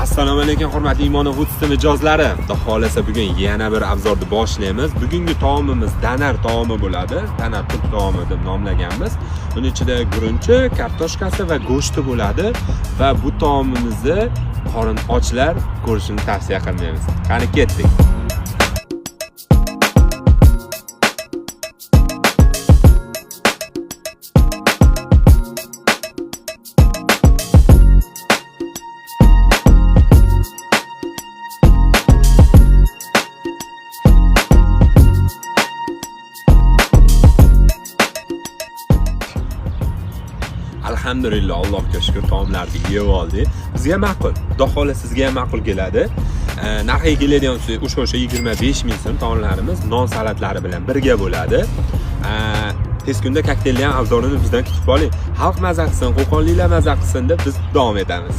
Assalomu alaykum hurmatli Imonov Food mijozlari. Xudo xolasa bugun yana bir abzorni boshlaymiz. Bugungi taomimiz danar taomi bo'ladi. Danar turk taomi deb nomlaganmiz. Uning ichida gurunchi, kartoshkasi va go'shti bo'ladi va bu taomimizni qorin ochlar ko'rishini tavsiya qilmaymiz. Qani ketdik. Alhamdulillah, Allohga shukr, taomlarni yeb oldik. Bizga ma'qul. Xudo xolasa sizga ham ma'qul keladi. Narxiga keladigan bo'lsa, o'sha 25 ming so'm taomlarimiz non salatlari bilan birga bo'ladi. Tez kunda kokteylni ham avzorini bizdan kutib oling. Xalq mazza qilsin, qo'qonliklar mazza qilsin deb biz davom etamiz.